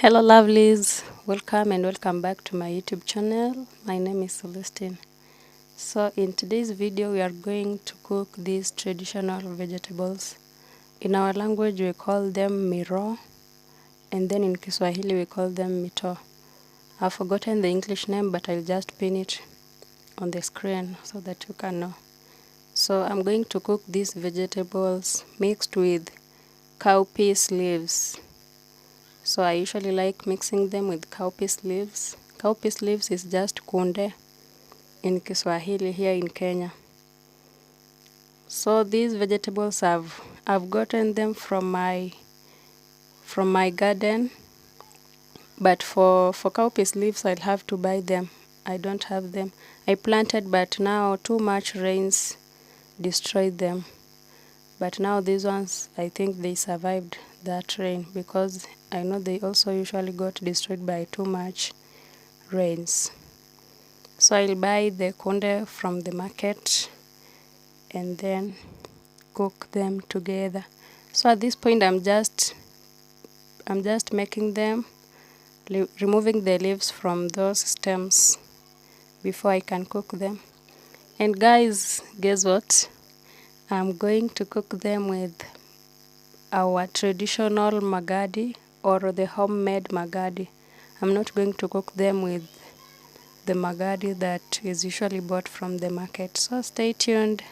Hello lovelies, welcome back to my YouTube channel. My name is Celestine. So in today's video we are going to cook these traditional vegetables. In our language we call them miro, and then in Kiswahili we call them mito. I've forgotten the English name, but I'll just pin it on the screen so that you can know. So I'm going to cook these vegetables mixed with cowpeas leaves. So I usually like mixing them with cowpeas leaves. Cowpeas leaves is just kunde in Kiswahili here in Kenya. So these vegetables I've gotten them from my garden, but for cowpeas leaves I'll have to buy them. I don't have them. I planted, but now too much rains destroyed them. But now these ones, I think they survived that rain, because I know they also usually got destroyed by too much rains. So I'll buy the kunde from the market and then cook them together. So at this point I'm just making them, removing the leaves from those stems before I can cook them. And guys, guess what? I'm going to cook them with our traditional magadi, or the homemade magadi. I'm not going to cook them with the magadi that is usually bought from the market. So stay tuned.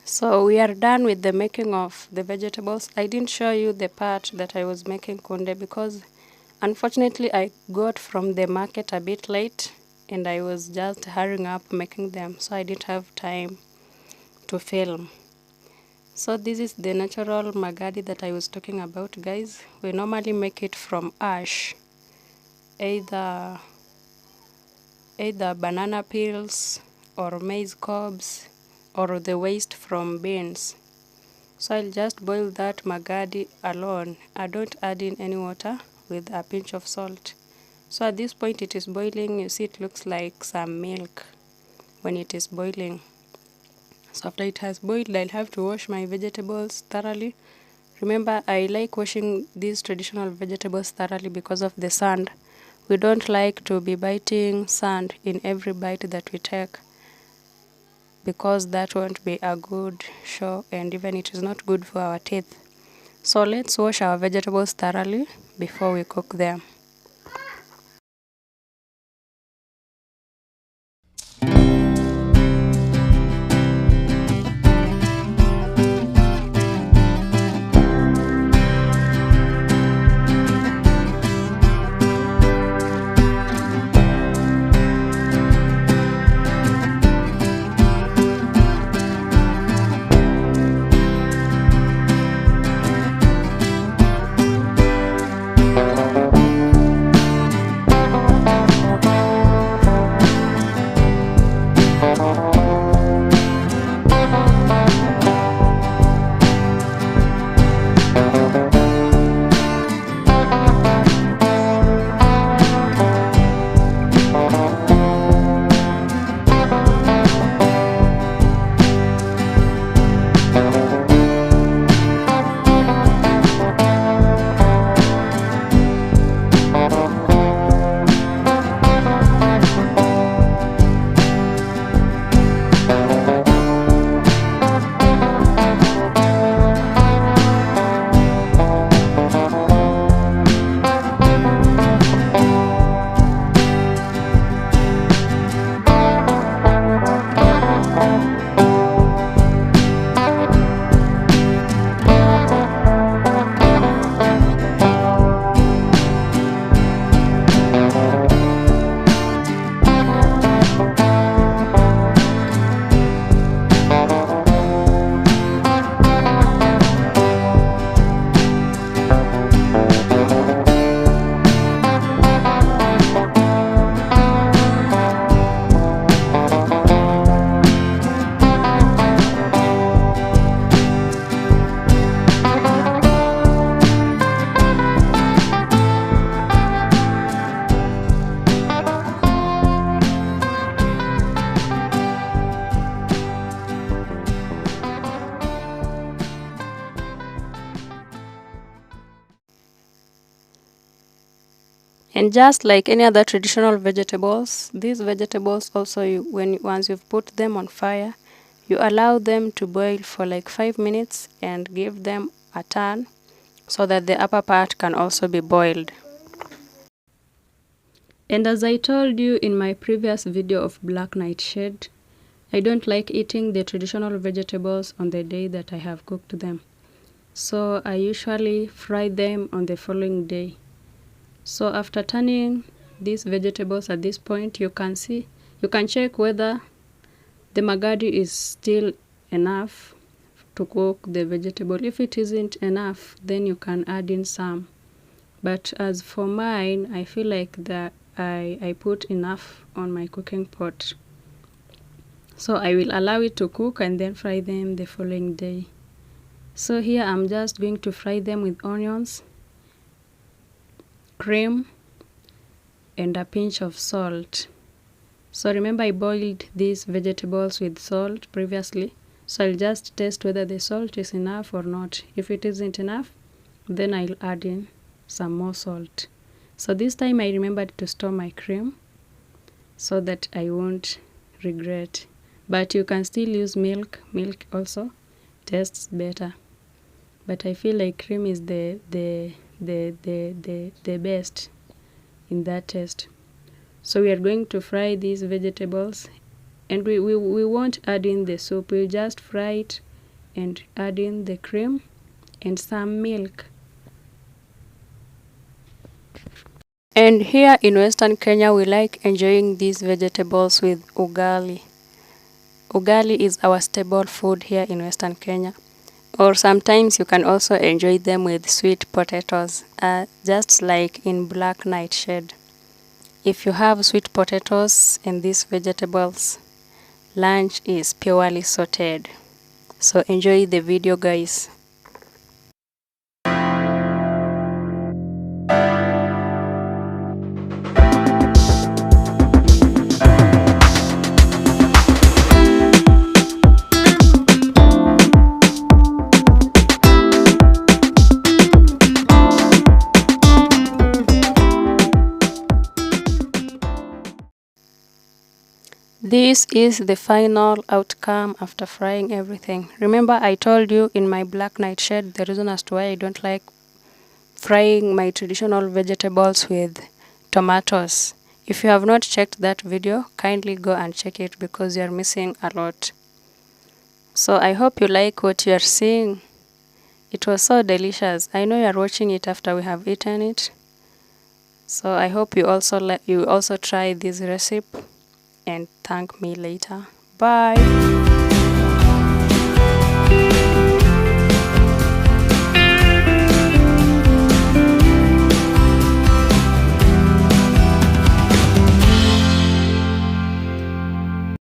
So we are done with the making of the vegetables. I didn't show you the part that I was making kunde because unfortunately I got from the market a bit late, and I was just hurrying up making them, so I didn't have time to film. So this is the natural magadi that I was talking about, guys. We normally make it from ash, either banana peels or maize cobs or the waste from beans. So I'll just boil that magadi alone. I don't add in any water, with a pinch of salt. So at this point it is boiling. You see it looks like some milk when it is boiling. So after it has boiled, I'll have to wash my vegetables thoroughly. Remember, I like washing these traditional vegetables thoroughly because of the sand. We don't like to be biting sand in every bite that we take, because that won't be a good show, and even it is not good for our teeth. So let's wash our vegetables thoroughly before we cook them. And just like any other traditional vegetables, these vegetables also, once you've put them on fire, you allow them to boil for like 5 minutes and give them a turn so that the upper part can also be boiled. And as I told you in my previous video of black nightshade, I don't like eating the traditional vegetables on the day that I have cooked them. So I usually fry them on the following day. So after turning these vegetables, at this point you can check whether the magadi is still enough to cook the vegetable. If it isn't enough, then you can add in some. But as for mine, I feel like that I put enough on my cooking pot. So I will allow it to cook and then fry them the following day. So here I'm just going to fry them with onions, cream, and a pinch of salt. So remember, I boiled these vegetables with salt previously, so I'll just test whether the salt is enough or not. If it isn't enough, then I'll add in some more salt. So this time I remembered to store my cream so that I won't regret. But you can still use milk. Milk also tastes better. But I feel like cream is the best in that taste. So we are going to fry these vegetables, and we won't add in the soup. We'll just fry it and add in the cream and some milk. And here in Western Kenya, we like enjoying these vegetables with ugali. Ugali is our staple food here in Western Kenya. Or sometimes you can also enjoy them with sweet potatoes, just like in black nightshade. If you have sweet potatoes and these vegetables, lunch is purely sorted. So enjoy the video, guys. This is the final outcome after frying everything. Remember, I told you in my black nightshade the reason as to why I don't like frying my traditional vegetables with tomatoes. If you have not checked that video, kindly go and check it because you are missing a lot. So I hope you like what you are seeing. It was so delicious. I know you are watching it after we have eaten it. So I hope you also try this recipe and thank me later. Bye.